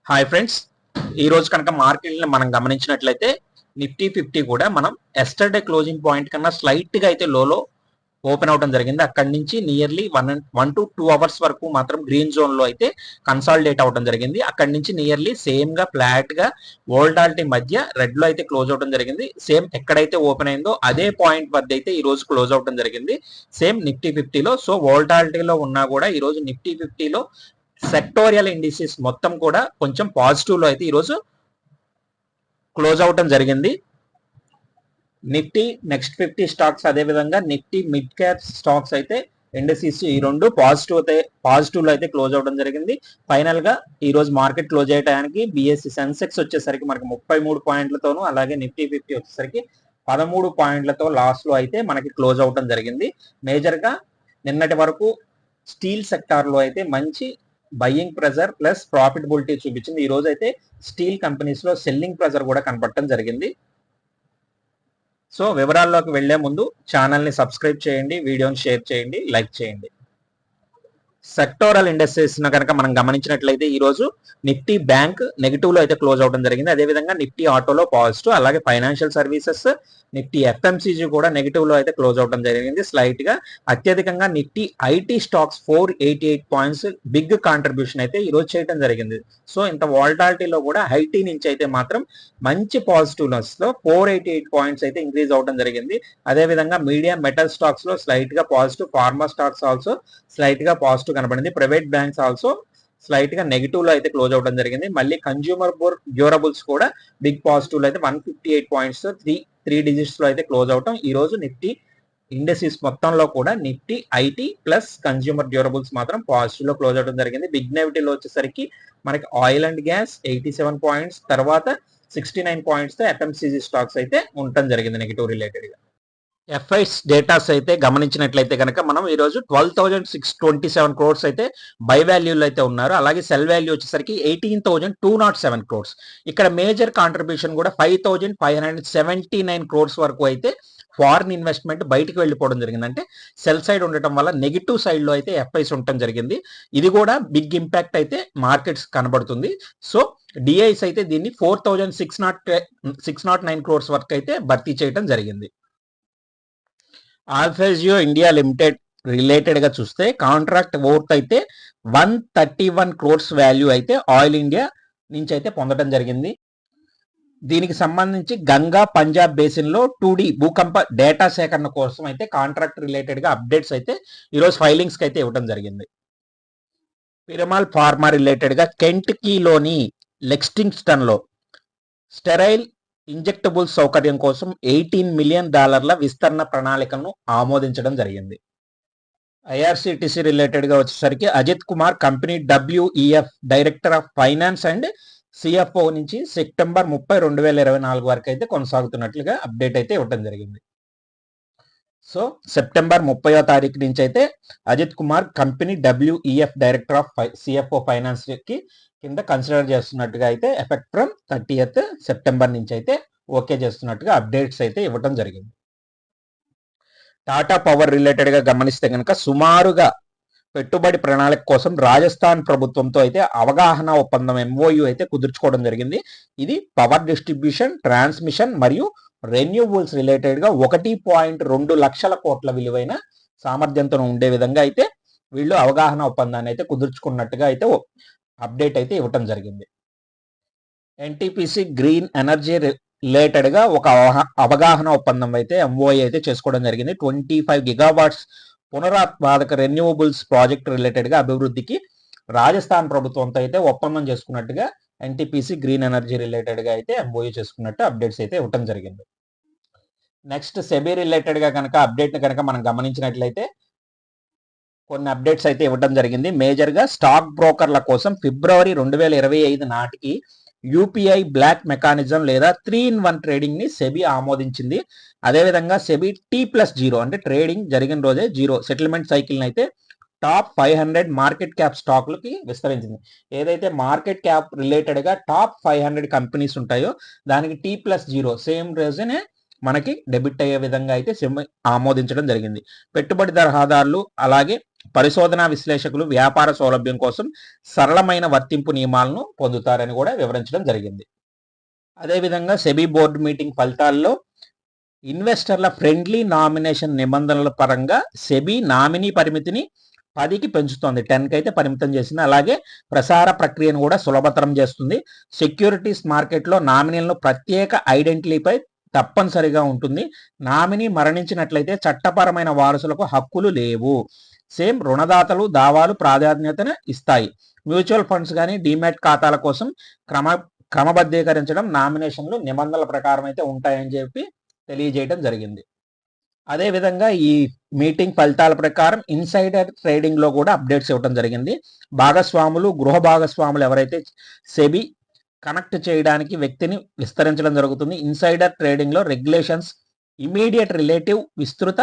Hi friends, ఈ రోజు కనుక మార్కెట్ని మనం గమనించినట్లయితే నిఫ్టీ 50 కూడా మనం ఎస్టర్డే క్లోజింగ్ పాయింట్ కన్నా స్లైట్ గా అయితే లోలో ఓపెన్ అవడం జరిగింది. అక్కడి నుంచి నియర్లీ 1 to 2 అవర్స్ వరకు మాత్రం గ్రీన్ జోన్ లో అయితే కన్సాలిడేట్ అవడం జరిగింది. అక్కడి నుంచి నియర్లీ సేమ్ గా ఫ్లాట్ గా వోల్టాలిటీ మధ్య రెడ్ లో అయితే క్లోజ్ అవడం జరిగింది. సేమ్ ఎక్కడైతే ఓపెన్ అయిందో అదే పాయింట్ వద్ద అయితే ఈ రోజు క్లోజ్ అవడం జరిగింది, సేమ్ నిఫ్టీ 50లో. సో వోల్టాలిటీలో ఉన్నా కూడా ఈ రోజు నిఫ్టీ 50లో సెక్టోరియల్ ఇండిసెస్ మొత్తం కూడా కొంచెం పాజిటివ్ లో అయితే ఈరోజు క్లోజ్ అవటం జరిగింది. నిఫ్టీ నెక్స్ట్ 50 స్టాక్స్, అదే విధంగా నిఫ్టీ మిడ్ క్యాప్ స్టాక్స్ అయితే ఇండస్ట్రీస్ ఈ రెండు పాజిటివ్ లో అయితే క్లోజ్ అవడం జరిగింది. ఫైనల్ గా ఈ రోజు మార్కెట్ క్లోజ్ అయ్యడానికి బిఎస్సి సెన్సెక్స్ వచ్చేసరికి మనకి 33 పాయింట్లతోనూ, అలాగే నిఫ్టీ 50 వచ్చేసరికి 13 పాయింట్లతో లాస్ లో అయితే మనకి క్లోజ్ అవడం జరిగింది. మేజర్ గా నిన్నటి వరకు స్టీల్ సెక్టార్ లో అయితే మంచి బయ్యింగ్ ప్రెజర్ ప్లస్ ప్రాఫిటబిలిటీ చూపించింది. ఈ రోజు అయితే స్టీల్ కంపెనీస్ లో సెల్లింగ్ ప్రెజర్ కూడా కనపడటం జరిగింది. సో వివరాల్లోకి వెళ్లే ముందు ఛానల్ ని సబ్స్క్రైబ్ చేయండి, వీడియోని షేర్ చేయండి, లైక్ చేయండి. సెక్టోరల్ ఇండస్ట్రీస్ కనుక మనం గమనించినట్లయితే ఈ రోజు నిఫ్టీ బ్యాంక్ నెగిటివ్ లో అయితే క్లోజ్ అవడం జరిగింది. అదేవిధంగా నిఫ్టీ ఆటోలో పాజిటివ్, అలాగే ఫైనాన్షియల్ సర్వీసెస్, నిఫ్టీ ఎఫ్ఎంసీజీ కూడా నెగిటివ్ లో అయితే క్లోజ్ అవడం జరిగింది స్లైట్ గా. అత్యధికంగా Nifty IT stocks 488 points big contribution అయితే ఈ రోజు చేయడం జరిగింది. సో ఇంత వాల్టాలిటీలో కూడా ఐటీ నుంచి అయితే మాత్రం మంచి పాజిటివ్నెస్ లో 488 పాయింట్స్ అయితే ఇంక్రీజ్ అవడం జరిగింది. అదేవిధంగా మీడియం మెటల్ స్టాక్స్ లో స్లైట్ గా positive, pharma stocks also slight గా పాజిటివ్ కనబడింది. ప్రైవేట్ బ్యాంక్స్ ఆల్సో స్లైట్ గా నెగిటివ్ లో అయితే క్లోజ్ అవడం జరిగింది. మళ్ళీ కన్జ్యూమర్ డ్యూరబుల్స్ కూడా బిగ్ పాజిటివ్ లో అయితే 158 పాయింట్స్ త్రీ డిజిట్స్ లో అయితే క్లోజ్ అవటం. ఈ రోజు నిఫ్టీ ఇండస్ట్రీస్ మొత్తంలో కూడా Nifty IT plus consumer durables మాత్రం పాజిటివ్ లో క్లోజ్ అవడం జరిగింది. బిగ్ నెగిటివ్ వచ్చేసరికి మనకి ఆయిల్ అండ్ గ్యాస్ 87 పాయింట్స్, తర్వాత 69 పాయింట్స్ తో ఎఫ్ఎంసీజీ స్టాక్స్ అయితే ఉండటం జరిగింది నెగిటివ్ రిలేటెడ్ గా. ఎఫ్ఐస్ డేటాస్ అయితే గమనించినట్లయితే కనుక మనం ఈ రోజు 12,627 క్రోర్స్ అయితే బై వాల్యూలో అయితే ఉన్నారు. అలాగే సెల్ వాల్యూ వచ్చేసరికి 18,207 క్రోర్స్. ఇక్కడ మేజర్ కాంట్రిబ్యూషన్ కూడా 5,579 క్రోర్స్ వరకు అయితే ఫారిన్ ఇన్వెస్ట్మెంట్ బయటకు వెళ్ళిపోవడం జరిగింది. అంటే సెల్ సైడ్ ఉండటం వల్ల నెగిటివ్ సైడ్ లో అయితే ఎఫ్ఐస్ ఉండటం జరిగింది. ఇది కూడా బిగ్ ఇంపాక్ట్ అయితే మార్కెట్స్ కనబడుతుంది. సో డిఐస్ అయితే దీన్ని 4,609 క్రోర్స్ వరకు అయితే భర్తీ చేయడం జరిగింది. ఆల్ఫాజియో ఇండియా లిమిటెడ్ రిలేటెడ్ గా చూస్తే కాంట్రాక్ట్ వర్త్ అయితే 131 క్రోర్స్ వాల్యూ అయితే ఆయిల్ ఇండియా నుంచి అయితే పొందడం జరిగింది. దీనికి సంబంధించి గంగా పంజాబ్ బేసిన్ లో 2D భూకంప డేటా సేకరణ కోసం అయితే కాంట్రాక్ట్ రిలేటెడ్ గా అప్డేట్స్ అయితే ఈరోజు ఫైలింగ్స్ కి అయితే ఇవ్వడం జరిగింది. పిరమాల్ ఫార్మా రిలేటెడ్ గా కెంటకీలోని లెక్స్టింగ్స్టన్ లో స్టెరైల్ ఇంజెక్టబుల్ సౌకర్యం కోసం $18 మిలియన్ విస్తరణ ప్రణాళికను ఆమోదించడం జరిగింది. ఐఆర్సిటిసి రిలేటెడ్ గా వచ్చేసరికి Ajit Kumar company WEF director of finance and CFO నుంచి సెప్టెంబర్ 30, 2024 వరకు అయితే కొనసాగుతున్నట్లుగా అప్డేట్ అయితే ఇవ్వడం జరిగింది. సో సెప్టెంబర్ 30వ తారీఖు నుంచి అయితే Ajit Kumar company WEF director of CFO finance కి కింద కన్సిడర్ చేస్తున్నట్టుగా అయితే ఎఫెక్ట్ ఫ్రమ్ 30th సెప్టెంబర్ నుంచి అయితే ఓకే చేస్తున్నట్టుగా అప్డేట్స్ అయితే ఇవ్వడం జరిగింది. టాటా పవర్ రిలేటెడ్ గా గమనిస్తే కనుక సుమారుగా పెట్టుబడి ప్రణాళిక కోసం రాజస్థాన్ ప్రభుత్వంతో అయితే అవగాహన ఒప్పందం MOU అయితే కుదుర్చుకోవడం జరిగింది. ఇది పవర్ డిస్ట్రిబ్యూషన్, ట్రాన్స్మిషన్ మరియు రెన్యూబుల్స్ రిలేటెడ్ గా 1.2 లక్షల కోట్ల విలువైన సామర్థ్యంతో ఉండే విధంగా అయితే వీళ్ళు అవగాహన ఒప్పందాన్ని అయితే కుదుర్చుకున్నట్టుగా అయితే అప్డేట్ అయితే ఇవ్వటం జరిగింది. NTPC గ్రీన్ ఎనర్జీ రిలేటెడ్ గా ఒక అవగాహన ఒప్పందం అయితే MOU అయితే చేసుకోవడం జరిగింది. 25 గిగావాట్స్ పునరుత్పాదక రెన్యూవబుల్స్ ప్రాజెక్ట్ రిలేటెడ్ గా అభివృద్ధికి రాజస్థాన్ ప్రభుత్వంతో అయితే ఒప్పందం చేసుకున్నట్టుగా NTPC గ్రీన్ ఎనర్జీ రిలేటెడ్ గా అయితే MOU చేసుకున్నట్టు అప్డేట్స్ అయితే ఇవ్వడం జరిగింది. నెక్స్ట్ సెబీ రిలేటెడ్ గా కనుక అప్డేట్ కనుక మనం గమనించినట్లయితే కొన్ని అప్డేట్స్ అయితే ఇవ్వడం జరిగింది. మేజర్ గా స్టాక్ బ్రోకర్ల కోసం ఫిబ్రవరి 2025 నాటికి UPI బ్లాక్ మెకానిజం లేదా 3-in-1 ట్రేడింగ్ ని సెబీ ఆమోదించింది. అదేవిధంగా సెబీ T+0 అంటే ట్రేడింగ్ జరిగిన రోజే 0 సెటిల్మెంట్ సైకిల్ అయితే టాప్ 500 మార్కెట్ క్యాప్ స్టాక్లకి విస్తరించింది. ఏదైతే మార్కెట్ క్యాప్ రిలేటెడ్ గా టాప్ 500 కంపెనీస్ ఉంటాయో దానికి T+0 సేమ్ రోజునే మనకి డెబిట్ అయ్యే విధంగా అయితే సెబీ ఆమోదించడం జరిగింది. పెట్టుబడిదారులు అలాగే పరిశోధనా విశ్లేషకులు వ్యాపార సౌలభ్యం కోసం సరళమైన వర్తింపు నియమాలను పొందుతారని కూడా వివరించడం జరిగింది. అదేవిధంగా సెబీ బోర్డు మీటింగ్ ఫలితాల్లో ఇన్వెస్టర్ల ఫ్రెండ్లీ నామినేషన్ నిబంధనల పరంగా సెబీ నామినీ పరిమితిని 10కి పెంచుతోంది. 10కి అయితే పరిమితం చేసింది. అలాగే ప్రసార ప్రక్రియను కూడా సులభతరం చేస్తుంది. సెక్యూరిటీస్ మార్కెట్లో నామినీలను ప్రత్యేక ఐడెంటిటీపై తప్పనిసరిగా ఉంటుంది. నామినీ మరణించినట్లయితే చట్టపరమైన వారసులకు హక్కులు లేవు. సేమ్ రుణదాతలు దావాలు ప్రాధాన్యతను ఇస్తాయి. మ్యూచువల్ ఫండ్స్ కానీ డీమ్యాట్ ఖాతాల కోసం క్రమబద్ధీకరించడం నామినేషన్లు నిబంధనల ప్రకారం అయితే ఉంటాయని చెప్పి తెలియజేయడం జరిగింది. అదేవిధంగా ఈ మీటింగ్ ఫలితాల ప్రకారం ఇన్సైడర్ ట్రేడింగ్లో కూడా అప్డేట్స్ ఇవ్వడం జరిగింది. భాగస్వాములు గృహ భాగస్వాములు ఎవరైతే సెబీ కనెక్ట్ చేయడానికి వ్యక్తిని విస్తరించడం జరుగుతుంది. ఇన్సైడర్ ట్రేడింగ్లో రెగ్యులేషన్స్ ఇమీడియట్ రిలేటివ్ విస్తృత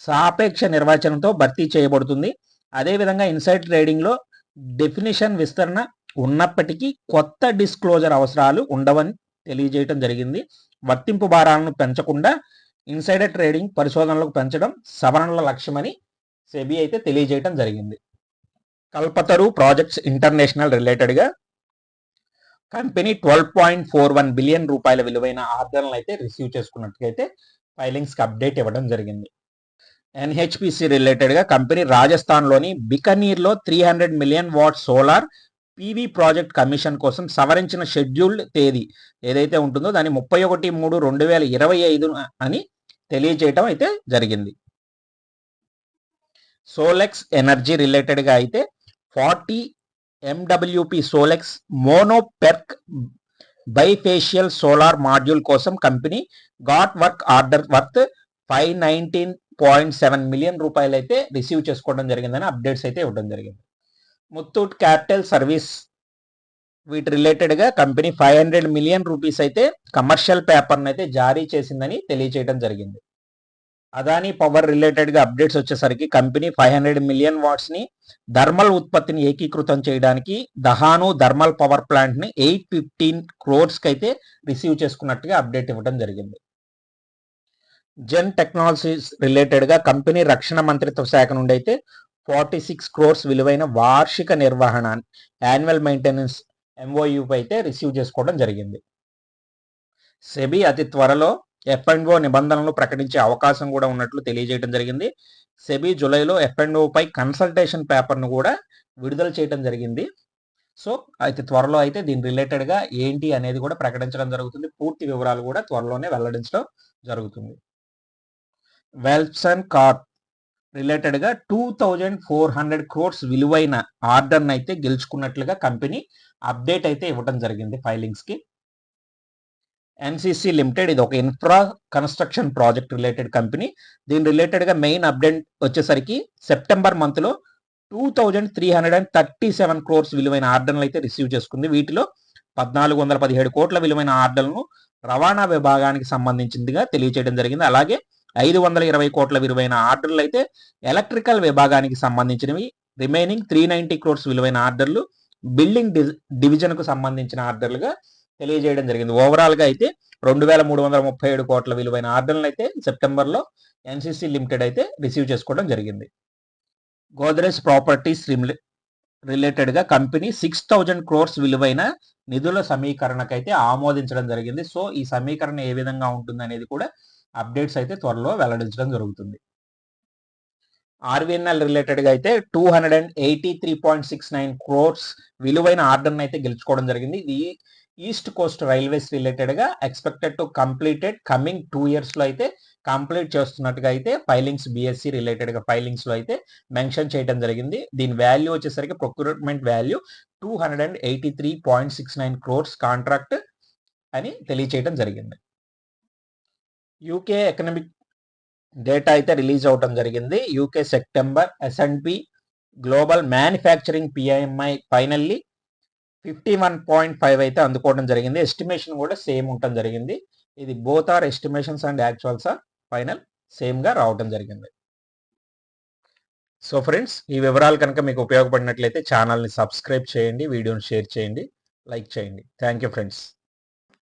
సాపేక్ష నిర్వచనంతో భర్తీ చేయబడుతుంది. అదేవిధంగా ఇన్సైడ్ ట్రేడింగ్లో డెఫినిషన్ విస్తరణ ఉన్నప్పటికీ కొత్త డిస్క్లోజర్ అవసరాలు ఉండవని తెలియజేయడం జరిగింది. వర్తింపు భారాలను పెంచకుండా ఇన్సైడర్ ట్రేడింగ్ పరిశోధనలకు పెంచడం సవరణల లక్ష్యమని సెబీ అయితే తెలియజేయడం జరిగింది. కల్పతరు ప్రాజెక్ట్స్ ఇంటర్నేషనల్ రిలేటెడ్గా కంపెనీ 12.41 బిలియన్ రూపాయల విలువైన ఆర్డర్లను అయితే రిసీవ్ చేసుకున్నట్టుగైతే ఫైలింగ్స్కి అప్డేట్ ఇవ్వడం జరిగింది. ఎన్హెచ్పిసి రిలేటెడ్గా కంపెనీ రాజస్థాన్లోని బికనీర్లో 300 million watt solar PV project commission కోసం సవరించిన షెడ్యూల్డ్ తేదీ ఏదైతే ఉంటుందో దాన్ని 31/3/2025 అని తెలియజేయటం అయితే జరిగింది. సోలెక్స్ ఎనర్జీ రిలేటెడ్గా అయితే 40 MWP Solex mono PERC bifacial solar module కోసం company got work order worth 519.7 million రూపాయలు అయితే రిసీవ్ చేసుకోవడం జరిగిందని అప్డేట్స్ అయితే ఇవ్వడం జరిగింది. ముత్తూట్ క్యాపిటల్ సర్వీస్ వీటి రిలేటెడ్గా కంపెనీ 500 మిలియన్ రూపీస్ అయితే కమర్షియల్ పేపర్ను అయితే జారీ చేసిందని తెలియజేయడం జరిగింది. అదానీ పవర్ రిలేటెడ్గా అప్డేట్స్ వచ్చేసరికి కంపెనీ 500 మిలియన్ వాట్స్ని థర్మల్ ఉత్పత్తిని ఏకీకృతం చేయడానికి దహాను థర్మల్ పవర్ ప్లాంట్ని 815 క్రోర్స్కి అయితే రిసీవ్ చేసుకున్నట్టుగా అప్డేట్ ఇవ్వడం జరిగింది. జెన్ టెక్నాలజీస్ రిలేటెడ్గా కంపెనీ రక్షణ మంత్రిత్వ శాఖ నుండి అయితే 46 క్రోర్స్ విలువైన వార్షిక నిర్వహణ యాన్యువల్ మెయింటెనెన్స్ MOU అయితే రిసీవ్ చేసుకోవడం జరిగింది. సెబీ అతి త్వరలో F&O నిబంధనలను ప్రకటించే అవకాశం కూడా ఉన్నట్లు తెలియజేయడం జరిగింది. సెబీ జూలైలో F&O పై కన్సల్టేషన్ పేపర్ను కూడా విడుదల చేయడం జరిగింది. సో అయితే త్వరలో అయితే దీని రిలేటెడ్గా ఏంటి అనేది కూడా ప్రకటించడం జరుగుతుంది. పూర్తి వివరాలు కూడా త్వరలోనే వెల్లడించడం జరుగుతుంది. వెల్సన్ కార్ప్ రిలేటెడ్గా 2400 క్రోర్స్ విలువైన ఆర్డర్ను అయితే గెలుచుకున్నట్లుగా కంపెనీ అప్డేట్ అయితే ఇవ్వడం జరిగింది ఫైలింగ్స్కి. ఎన్సిసి లిమిటెడ్ ఇది ఒక infra construction project related company. దీని రిలేటెడ్గా మెయిన్ అప్డేట్ వచ్చేసరికి సెప్టెంబర్ మంత్లో 2337 క్రోర్స్ విలువైన ఆర్డర్లు అయితే రిసీవ్ చేసుకుంది. వీటిలో 1417 కోట్ల విలువైన ఆర్డర్లను రవాణా విభాగానికి సంబంధించిందిగా తెలియజేయడం జరిగింది. అలాగే 520 కోట్ల విలువైన ఆర్డర్లు అయితే ఎలక్ట్రికల్ విభాగానికి సంబంధించినవి. రిమైనింగ్ 390 క్రోర్స్ విలువైన ఆర్డర్లు బిల్డింగ్ డివిజన్కు సంబంధించిన ఆర్డర్లుగా తెలియజేయడం జరిగింది. ఓవరాల్గా అయితే 2337 కోట్ల విలువైన ఆర్డర్లను అయితే సెప్టెంబర్లో ఎన్సిసి లిమిటెడ్ అయితే రిసీవ్ చేసుకోవడం జరిగింది. గోద్రేజ్ ప్రాపర్టీస్ రిలేటెడ్గా కంపెనీ 6000 క్రోర్స్ విలువైన నిధుల సమీకరణకైతే ఆమోదించడం జరిగింది. సో ఈ సమీకరణ ఏ విధంగా ఉంటుంది అనేది కూడా అప్డేట్స్ అయితే త్వరలో వెల్లడించడం జరుగుతుంది. ఆర్వీఎన్ఎల్ రిలేటెడ్గా అయితే 283.69 క్రోర్స్ విలువైన ఆర్డర్ని అయితే గెలుచుకోవడం జరిగింది. ఇది ఈస్ట్ కోస్ట్ రైల్వేస్ రిలేటెడ్గా ఎక్స్పెక్టెడ్ టు కంప్లీటెడ్ కమింగ్ 2 ఇయర్స్లో అయితే కంప్లీట్ చేస్తున్నట్టుగా అయితే ఫైలింగ్స్ BSc రిలేటెడ్గా ఫైలింగ్స్లో అయితే మెన్షన్ చేయడం జరిగింది. దీని వాల్యూ వచ్చేసరికి ప్రొక్యూర్మెంట్ వాల్యూ 283.69 క్రోర్స్ కాంట్రాక్ట్ అని తెలియచేయడం జరిగింది. యూకే ఎకనామిక్ డేటా అయితే రిలీజ్ అవడం జరిగింది. UK September S&P global manufacturing PMI finally 51.5 అయితే అందుకోవడం జరిగింది. ఎస్టిమేషన్ కూడా సేమ్ ఉండటం జరిగింది. ఇది both are estimations and actuals are final సేమ్గా రావడం జరిగింది. సో ఫ్రెండ్స్, ఈ వివరాలు కనుక మీకు ఉపయోగపడినట్లయితే ఛానల్ని సబ్స్క్రైబ్ చేయండి, వీడియోని షేర్ చేయండి, లైక్ చేయండి. Thank you friends.